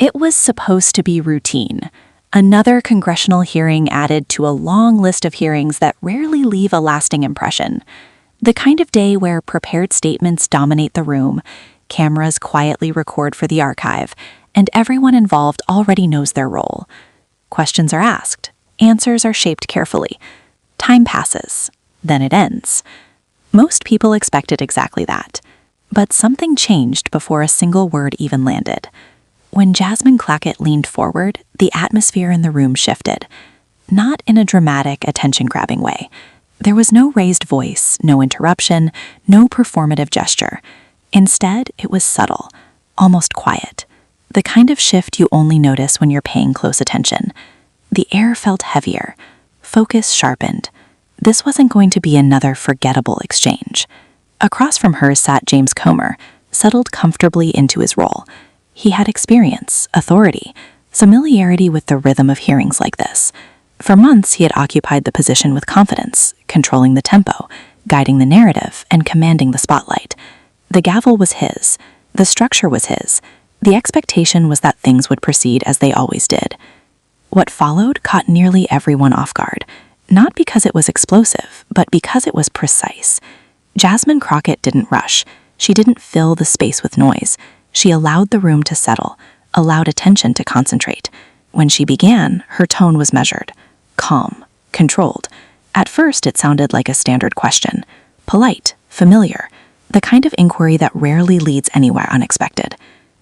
It was supposed to be routine. Another congressional hearing added to a long list of hearings that rarely leave a lasting impression. The kind of day where prepared statements dominate the room, cameras quietly record for the archive, and everyone involved already knows their role. Questions are asked, answers are shaped carefully. Time passes, then it ends. Most people expected exactly that. But something changed before a single word even landed. When Jasmine Crockett leaned forward, the atmosphere in the room shifted. Not in a dramatic, attention-grabbing way. There was no raised voice, no interruption, no performative gesture. Instead, it was subtle, almost quiet. The kind of shift you only notice when you're paying close attention. The air felt heavier. Focus sharpened. This wasn't going to be another forgettable exchange. Across from her sat James Comer, settled comfortably into his role. He had experience, authority, familiarity with the rhythm of hearings like this. For months, he had occupied the position with confidence, controlling the tempo, guiding the narrative, and commanding the spotlight. The gavel was his. The structure was his. The expectation was that things would proceed as they always did. What followed caught nearly everyone off guard, not because it was explosive, but because it was precise. Jasmine Crockett didn't rush. She didn't fill the space with noise. She allowed the room to settle, allowed attention to concentrate. When she began, her tone was measured, calm, controlled. At first, it sounded like a standard question, polite, familiar, the kind of inquiry that rarely leads anywhere unexpected.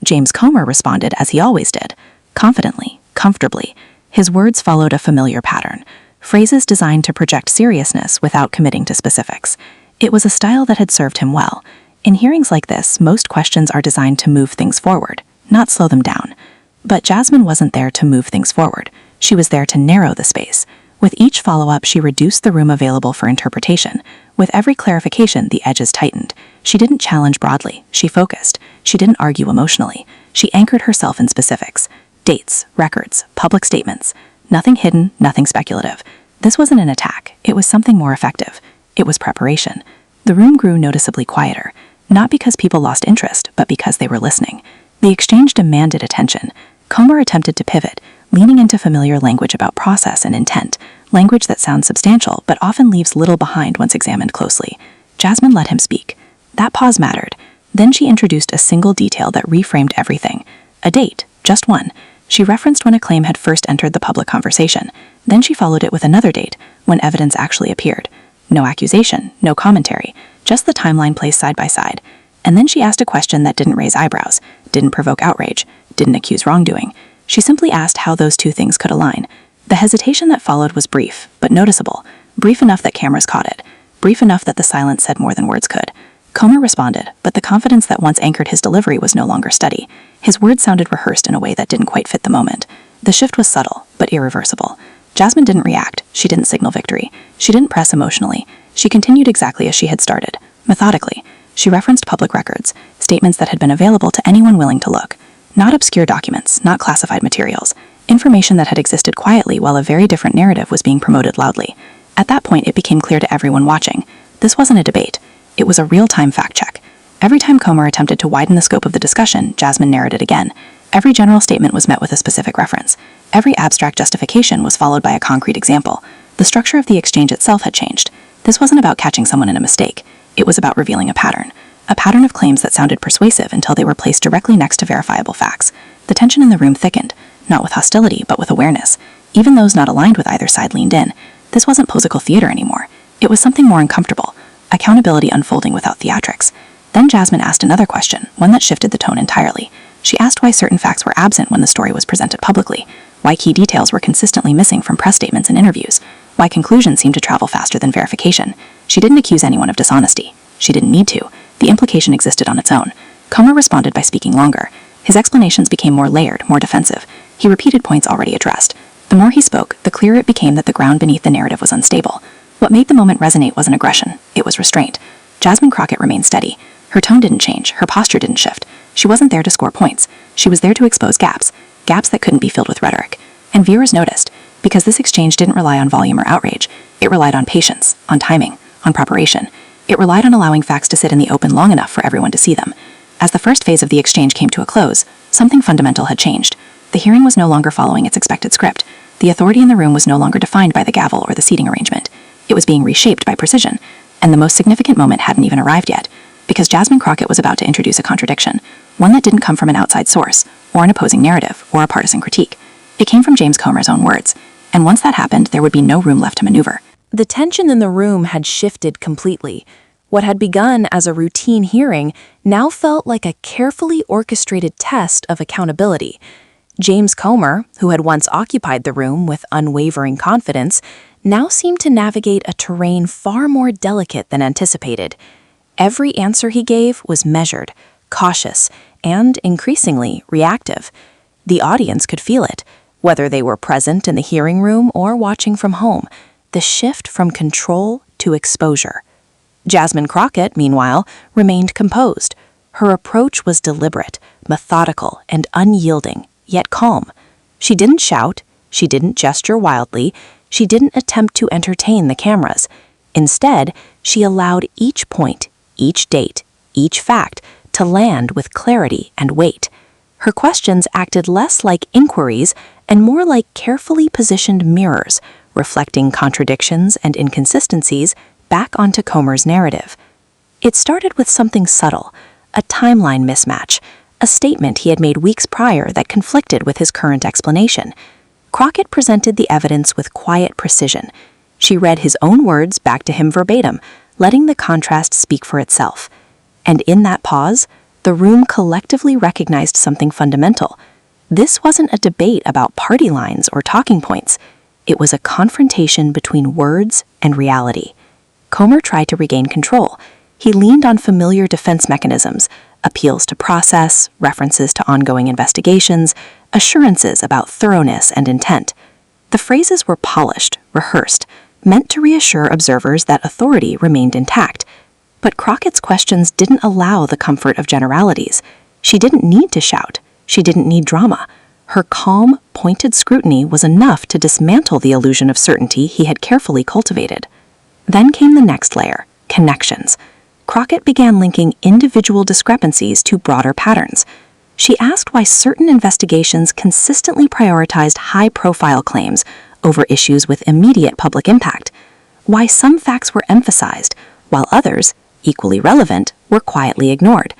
James Comer responded as he always did, confidently, comfortably. His words followed a familiar pattern, phrases designed to project seriousness without committing to specifics. It was a style that had served him well. In hearings like this, most questions are designed to move things forward, not slow them down. But Jasmine wasn't there to move things forward. She was there to narrow the space. With each follow-up, she reduced the room available for interpretation. With every clarification, the edges tightened. She didn't challenge broadly. She focused. She didn't argue emotionally. She anchored herself in specifics. Dates, records, public statements. Nothing hidden, nothing speculative. This wasn't an attack. It was something more effective. It was preparation. The room grew noticeably quieter. Not because people lost interest, but because they were listening. The exchange demanded attention. Comer attempted to pivot, leaning into familiar language about process and intent, language that sounds substantial but often leaves little behind once examined closely. Jasmine let him speak. That pause mattered. Then she introduced a single detail that reframed everything. A date, just one. She referenced when a claim had first entered the public conversation. Then she followed it with another date, when evidence actually appeared. No accusation, no commentary, just the timeline placed side by side. And then she asked a question that didn't raise eyebrows, didn't provoke outrage, didn't accuse wrongdoing. She simply asked how those two things could align. The hesitation that followed was brief, but noticeable. Brief enough that cameras caught it. Brief enough that the silence said more than words could. Comer responded, but the confidence that once anchored his delivery was no longer steady. His words sounded rehearsed in a way that didn't quite fit the moment. The shift was subtle, but irreversible. Jasmine didn't react. She didn't signal victory. She didn't press emotionally. She continued exactly as she had started, methodically. She referenced public records, statements that had been available to anyone willing to look. Not obscure documents, not classified materials. Information that had existed quietly while a very different narrative was being promoted loudly. At that point, it became clear to everyone watching. This wasn't a debate. It was a real-time fact-check. Every time Comer attempted to widen the scope of the discussion, Jasmine narrated again. Every general statement was met with a specific reference. Every abstract justification was followed by a concrete example. The structure of the exchange itself had changed. This wasn't about catching someone in a mistake. It was about revealing a pattern of claims that sounded persuasive until they were placed directly next to verifiable facts. The tension in the room thickened, not with hostility, but with awareness. Even those not aligned with either side leaned in. This wasn't political theater anymore. It was something more uncomfortable, accountability unfolding without theatrics. Then Jasmine asked another question, one that shifted the tone entirely. She asked why certain facts were absent when the story was presented publicly, why key details were consistently missing from press statements and interviews, why conclusions seemed to travel faster than verification. She didn't accuse anyone of dishonesty. She didn't need to. The implication existed on its own. Comer responded by speaking longer. His explanations became more layered, more defensive. He repeated points already addressed. The more he spoke, the clearer it became that the ground beneath the narrative was unstable. What made the moment resonate wasn't aggression. It was restraint. Jasmine Crockett remained steady. Her tone didn't change. Her posture didn't shift. She wasn't there to score points. She was there to expose gaps that couldn't be filled with rhetoric. And viewers noticed, because this exchange didn't rely on volume or outrage. It relied on patience, on timing, on preparation. It relied on allowing facts to sit in the open long enough for everyone to see them. As the first phase of the exchange came to a close, something fundamental had changed. The hearing was no longer following its expected script. The authority in the room was no longer defined by the gavel or the seating arrangement. It was being reshaped by precision, and the most significant moment hadn't even arrived yet, because Jasmine Crockett was about to introduce a contradiction, one that didn't come from an outside source, or an opposing narrative, or a partisan critique. It came from James Comer's own words, and once that happened, there would be no room left to maneuver. The tension in the room had shifted completely. What had begun as a routine hearing now felt like a carefully orchestrated test of accountability. James Comer, who had once occupied the room with unwavering confidence, now seemed to navigate a terrain far more delicate than anticipated. Every answer he gave was measured, cautious, and increasingly reactive. The audience could feel it, whether they were present in the hearing room or watching from home, the shift from control to exposure. Jasmine Crockett, meanwhile, remained composed. Her approach was deliberate, methodical, and unyielding, yet calm. She didn't shout, she didn't gesture wildly, she didn't attempt to entertain the cameras. Instead, she allowed each point, each date, each fact to land with clarity and weight. Her questions acted less like inquiries and more like carefully positioned mirrors, reflecting contradictions and inconsistencies back onto Comer's narrative. It started with something subtle, a timeline mismatch, a statement he had made weeks prior that conflicted with his current explanation. Crockett presented the evidence with quiet precision. She read his own words back to him verbatim, letting the contrast speak for itself. And in that pause, the room collectively recognized something fundamental. This wasn't a debate about party lines or talking points. It was a confrontation between words and reality. Comer tried to regain control. He leaned on familiar defense mechanisms, appeals to process, references to ongoing investigations, assurances about thoroughness and intent. The phrases were polished, rehearsed, meant to reassure observers that authority remained intact. But Crockett's questions didn't allow the comfort of generalities. She didn't need to shout. She didn't need drama. Her calm, pointed scrutiny was enough to dismantle the illusion of certainty he had carefully cultivated. Then came the next layer, connections. Crockett began linking individual discrepancies to broader patterns. She asked why certain investigations consistently prioritized high-profile claims over issues with immediate public impact, why some facts were emphasized, while others, equally relevant, were quietly ignored.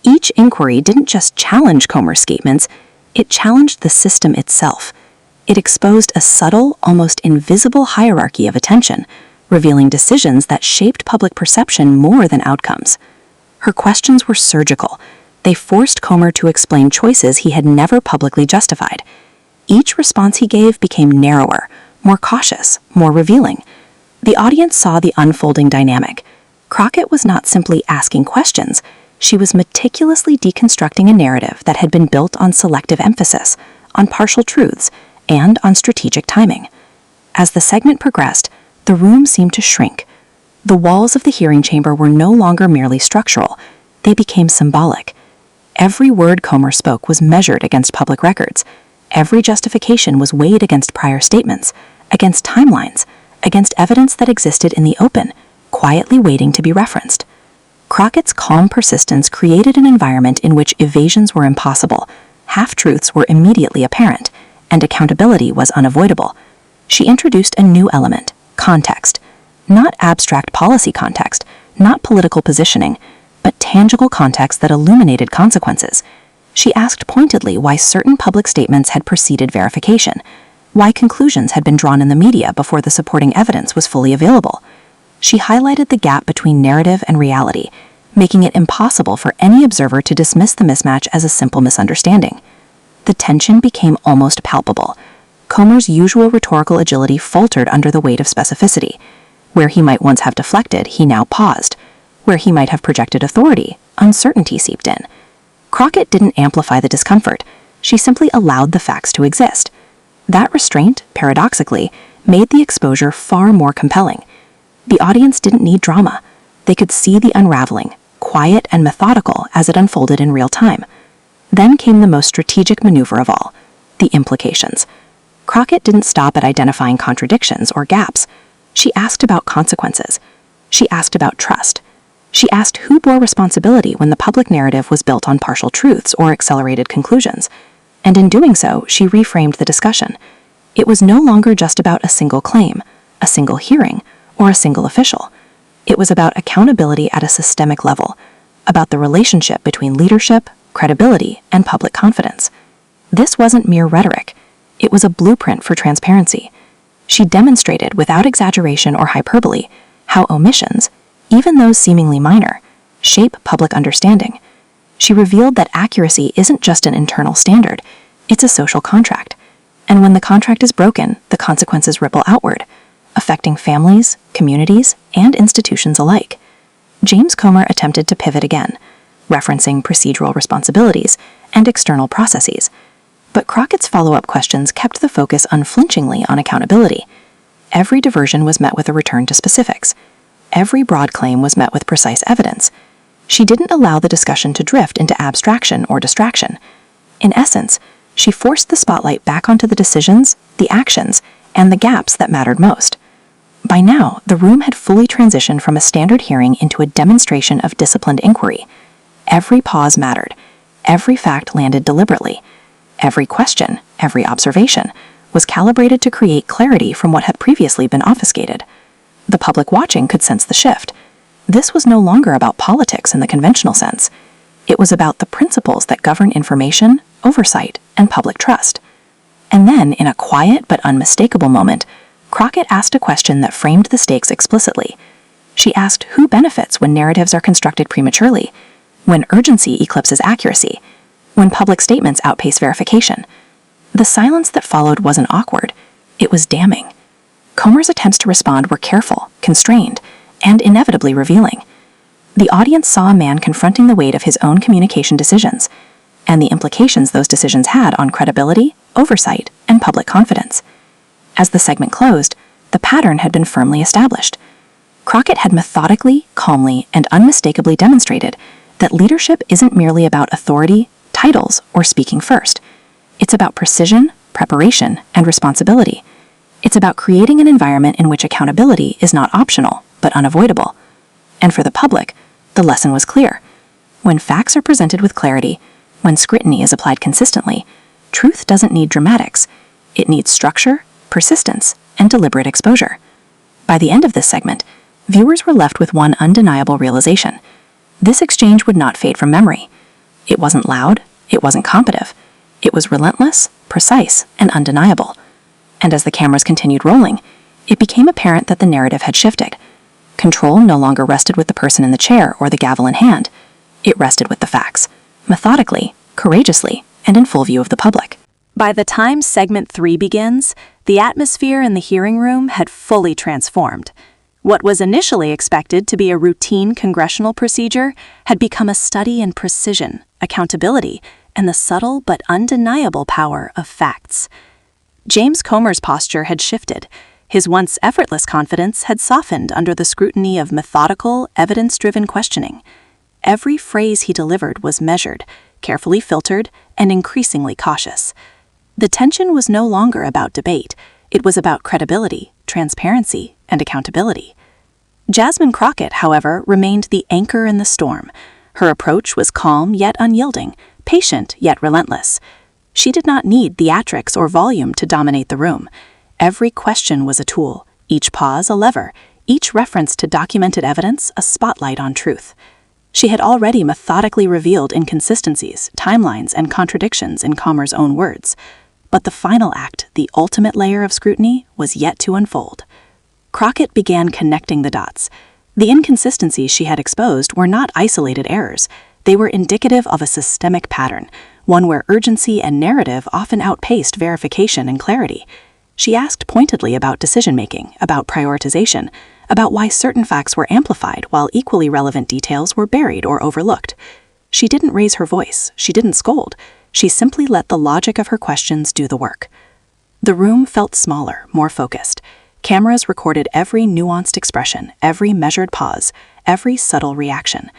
Each inquiry didn't just challenge Comer's statements, it challenged the system itself. It exposed a subtle, almost invisible hierarchy of attention, revealing decisions that shaped public perception more than outcomes. Her questions were surgical. They forced Comer to explain choices he had never publicly justified. Each response he gave became narrower, more cautious, more revealing. The audience saw the unfolding dynamic. Crockett was not simply asking questions. She was meticulously deconstructing a narrative that had been built on selective emphasis, on partial truths, and on strategic timing. As the segment progressed, the room seemed to shrink. The walls of the hearing chamber were no longer merely structural. They became symbolic. Every word Comer spoke was measured against public records. Every justification was weighed against prior statements, against timelines, against evidence that existed in the open, quietly waiting to be referenced. Crockett's calm persistence created an environment in which evasions were impossible, half-truths were immediately apparent, and accountability was unavoidable. She introduced a new element, context. Not abstract policy context, not political positioning, but tangible context that illuminated consequences. She asked pointedly why certain public statements had preceded verification, why conclusions had been drawn in the media before the supporting evidence was fully available. She highlighted the gap between narrative and reality, making it impossible for any observer to dismiss the mismatch as a simple misunderstanding. The tension became almost palpable. Comer's usual rhetorical agility faltered under the weight of specificity. Where he might once have deflected, he now paused. Where he might have projected authority, uncertainty seeped in. Crockett didn't amplify the discomfort. She simply allowed the facts to exist. That restraint, paradoxically, made the exposure far more compelling. The audience didn't need drama. They could see the unraveling, quiet and methodical as it unfolded in real time. Then came the most strategic maneuver of all, the implications. Crockett didn't stop at identifying contradictions or gaps. She asked about consequences. She asked about trust. She asked who bore responsibility when the public narrative was built on partial truths or accelerated conclusions. And in doing so, she reframed the discussion. It was no longer just about a single claim, a single hearing, or a single official. It was about accountability at a systemic level, about the relationship between leadership, credibility, and public confidence. This wasn't mere rhetoric. It was a blueprint for transparency. She demonstrated, without exaggeration or hyperbole, how omissions, even those seemingly minor, shape public understanding. She revealed that accuracy isn't just an internal standard, it's a social contract. And when the contract is broken, the consequences ripple outward, affecting families, communities, and institutions alike. James Comer attempted to pivot again, referencing procedural responsibilities and external processes. But Crockett's follow-up questions kept the focus unflinchingly on accountability. Every diversion was met with a return to specifics. Every broad claim was met with precise evidence. She didn't allow the discussion to drift into abstraction or distraction. In essence, she forced the spotlight back onto the decisions, the actions, and the gaps that mattered most. By now, the room had fully transitioned from a standard hearing into a demonstration of disciplined inquiry. Every pause mattered. Every fact landed deliberately. Every question, every observation, was calibrated to create clarity from what had previously been obfuscated. The public watching could sense the shift. This was no longer about politics in the conventional sense. It was about the principles that govern information, oversight, and public trust. And then, in a quiet but unmistakable moment, Crockett asked a question that framed the stakes explicitly. She asked who benefits when narratives are constructed prematurely, when urgency eclipses accuracy, when public statements outpace verification. The silence that followed wasn't awkward. It was damning. Comer's attempts to respond were careful, constrained, and inevitably revealing. The audience saw a man confronting the weight of his own communication decisions, and the implications those decisions had on credibility, oversight, and public confidence. As the segment closed, the pattern had been firmly established. Crockett had methodically, calmly, and unmistakably demonstrated that leadership isn't merely about authority, titles, or speaking first. It's about precision, preparation, and responsibility. It's about creating an environment in which accountability is not optional, but unavoidable. And for the public, the lesson was clear. When facts are presented with clarity, when scrutiny is applied consistently, truth doesn't need dramatics. It needs structure, persistence, and deliberate exposure. By the end of this segment, viewers were left with one undeniable realization. This exchange would not fade from memory. It wasn't loud, it wasn't combative. It was relentless, precise, and undeniable. And as the cameras continued rolling, it became apparent that the narrative had shifted. Control no longer rested with the person in the chair or the gavel in hand. It rested with the facts, methodically, courageously, and in full view of the public. By the time segment 3 begins, the atmosphere in the hearing room had fully transformed. What was initially expected to be a routine congressional procedure had become a study in precision, accountability, and the subtle but undeniable power of facts. James Comer's posture had shifted. His once effortless confidence had softened under the scrutiny of methodical, evidence-driven questioning. Every phrase he delivered was measured, carefully filtered, and increasingly cautious. The tension was no longer about debate. It was about credibility, transparency, and accountability. Jasmine Crockett, however, remained the anchor in the storm. Her approach was calm yet unyielding, patient yet relentless. She did not need theatrics or volume to dominate the room. Every question was a tool, each pause a lever, each reference to documented evidence a spotlight on truth. She had already methodically revealed inconsistencies, timelines, and contradictions in Comer's own words. But the final act, the ultimate layer of scrutiny, was yet to unfold. Crockett began connecting the dots. The inconsistencies she had exposed were not isolated errors. They were indicative of a systemic pattern, one where urgency and narrative often outpaced verification and clarity. She asked pointedly about decision-making, about prioritization, about why certain facts were amplified while equally relevant details were buried or overlooked. She didn't raise her voice, she didn't scold, she simply let the logic of her questions do the work. The room felt smaller, more focused. Cameras recorded every nuanced expression, every measured pause, every subtle reaction.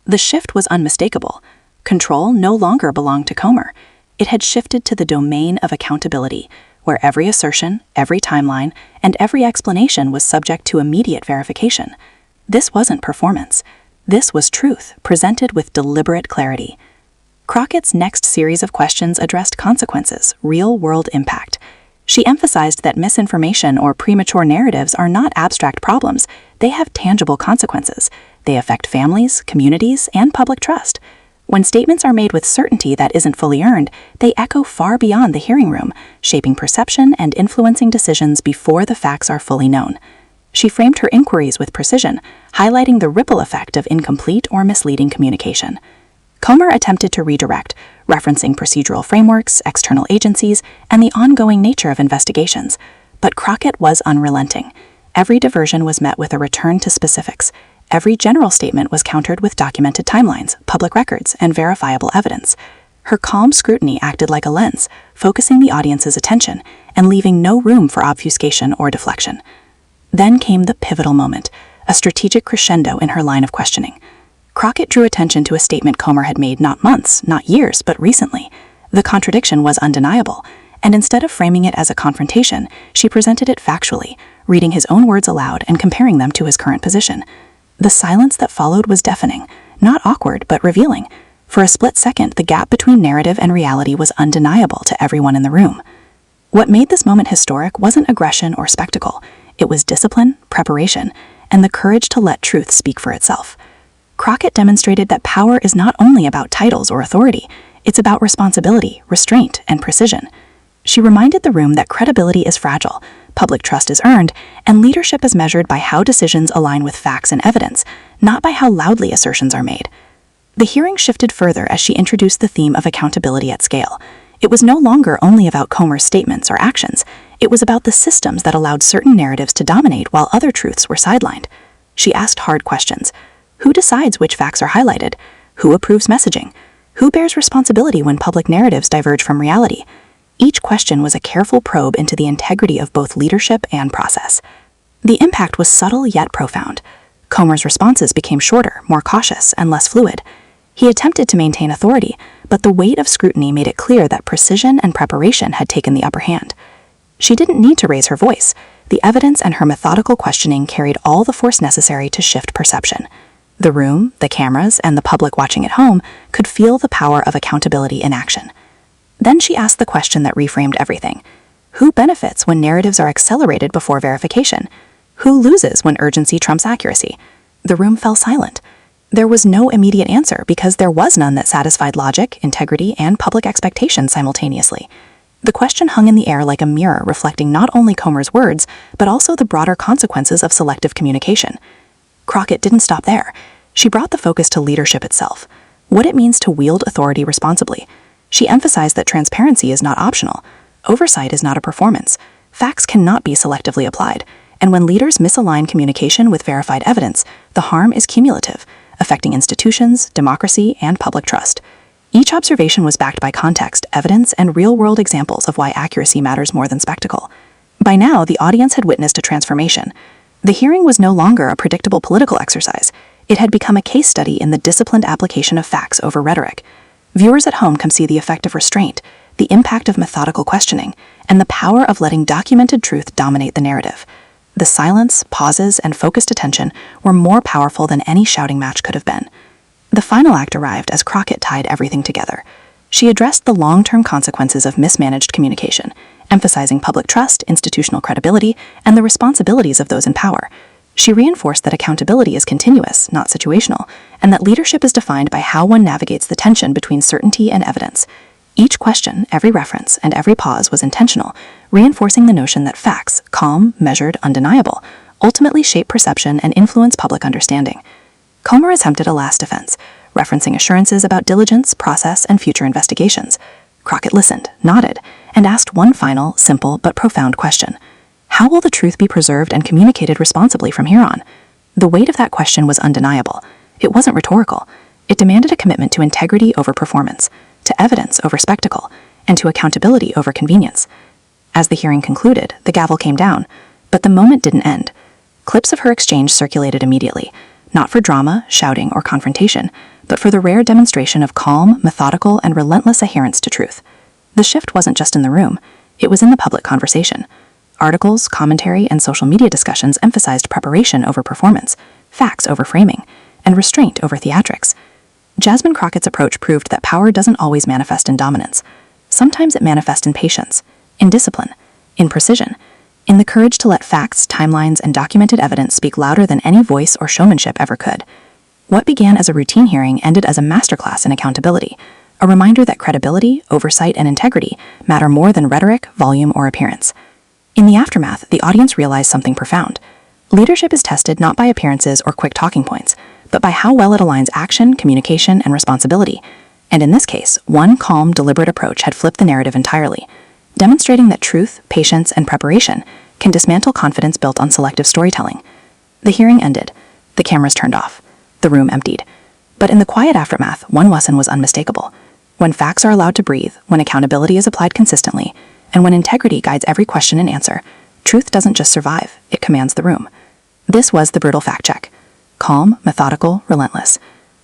The shift was unmistakable. Control no longer belonged to Comer. It had shifted to the domain of accountability, where every assertion, every timeline, and every explanation was subject to immediate verification. This wasn't performance. This was truth, presented with deliberate clarity. Crockett's next series of questions addressed consequences, real-world impact. She emphasized that misinformation or premature narratives are not abstract problems. They have tangible consequences. They affect families, communities, and public trust. When statements are made with certainty that isn't fully earned, they echo far beyond the hearing room, shaping perception and influencing decisions before the facts are fully known. She framed her inquiries with precision, highlighting the ripple effect of incomplete or misleading communication. Comer attempted to redirect, referencing procedural frameworks, external agencies, and the ongoing nature of investigations. But Crockett was unrelenting. Every diversion was met with a return to specifics. Every general statement was countered with documented timelines, public records, and verifiable evidence. Her calm scrutiny acted like a lens, focusing the audience's attention and leaving no room for obfuscation or deflection. Then came the pivotal moment, a strategic crescendo in her line of questioning. Crockett drew attention to a statement Comer had made not months, not years, but recently. The contradiction was undeniable, and instead of framing it as a confrontation, she presented it factually, reading his own words aloud and comparing them to his current position. The silence that followed was deafening, not awkward, but revealing. For a split second, the gap between narrative and reality was undeniable to everyone in the room. What made this moment historic wasn't aggression or spectacle. It was discipline, preparation, and the courage to let truth speak for itself. Crockett demonstrated that power is not only about titles or authority, it's about responsibility, restraint, and precision. She reminded the room that credibility is fragile, public trust is earned, and leadership is measured by how decisions align with facts and evidence, not by how loudly assertions are made. The hearing shifted further as she introduced the theme of accountability at scale. It was no longer only about Comer's statements or actions. It was about the systems that allowed certain narratives to dominate while other truths were sidelined. She asked hard questions. Who decides which facts are highlighted? Who approves messaging? Who bears responsibility when public narratives diverge from reality? Each question was a careful probe into the integrity of both leadership and process. The impact was subtle yet profound. Comer's responses became shorter, more cautious, and less fluid. He attempted to maintain authority, but the weight of scrutiny made it clear that precision and preparation had taken the upper hand. She didn't need to raise her voice. The evidence and her methodical questioning carried all the force necessary to shift perception. The room, the cameras, and the public watching at home could feel the power of accountability in action. Then she asked the question that reframed everything. Who benefits when narratives are accelerated before verification? Who loses when urgency trumps accuracy? The room fell silent. There was no immediate answer because there was none that satisfied logic, integrity, and public expectation simultaneously. The question hung in the air like a mirror reflecting not only Comer's words, but also the broader consequences of selective communication. Crockett didn't stop there. She brought the focus to leadership itself, what it means to wield authority responsibly. She emphasized that transparency is not optional. Oversight is not a performance. Facts cannot be selectively applied, and when leaders misalign communication with verified evidence, the harm is cumulative, affecting institutions, democracy, and public trust. Each observation was backed by context, evidence, and real-world examples of why accuracy matters more than spectacle. By now, the audience had witnessed a transformation. The hearing was no longer a predictable political exercise. It had become a case study in the disciplined application of facts over rhetoric. Viewers at home can see the effect of restraint, the impact of methodical questioning, and the power of letting documented truth dominate the narrative. The silence, pauses, and focused attention were more powerful than any shouting match could have been. The final act arrived as Crockett tied everything together. She addressed the long-term consequences of mismanaged communication, emphasizing public trust, institutional credibility, and the responsibilities of those in power. She reinforced that accountability is continuous, not situational, and that leadership is defined by how one navigates the tension between certainty and evidence. Each question, every reference, and every pause was intentional, reinforcing the notion that facts, calm, measured, undeniable, ultimately shape perception and influence public understanding. Comer attempted a last defense, referencing assurances about diligence, process, and future investigations. Crockett listened, nodded, and asked one final, simple, but profound question. How will the truth be preserved and communicated responsibly from here on? The weight of that question was undeniable. It wasn't rhetorical. It demanded a commitment to integrity over performance, to evidence over spectacle, and to accountability over convenience. As the hearing concluded, the gavel came down, but the moment didn't end. Clips of her exchange circulated immediately, not for drama, shouting, or confrontation, but for the rare demonstration of calm, methodical, and relentless adherence to truth. The shift wasn't just in the room, it was in the public conversation. Articles, commentary, and social media discussions emphasized preparation over performance, facts over framing, and restraint over theatrics. Jasmine Crockett's approach proved that power doesn't always manifest in dominance. Sometimes it manifests in patience, in discipline, in precision, in the courage to let facts, timelines, and documented evidence speak louder than any voice or showmanship ever could. What began as a routine hearing ended as a masterclass in accountability, a reminder that credibility, oversight, and integrity matter more than rhetoric, volume, or appearance. In the aftermath, the audience realized something profound. Leadership is tested not by appearances or quick talking points, but by how well it aligns action, communication, and responsibility. And in this case, one calm, deliberate approach had flipped the narrative entirely, demonstrating that truth, patience, and preparation can dismantle confidence built on selective storytelling. The hearing ended. The cameras turned off. The room emptied. But in the quiet aftermath, one lesson was unmistakable. When facts are allowed to breathe, when accountability is applied consistently, and when integrity guides every question and answer, truth doesn't just survive, it commands the room. This was the brutal fact check. Calm, methodical, relentless.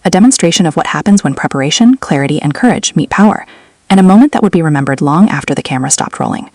A demonstration of what happens when preparation, clarity, and courage meet power, and a moment that would be remembered long after the camera stopped rolling.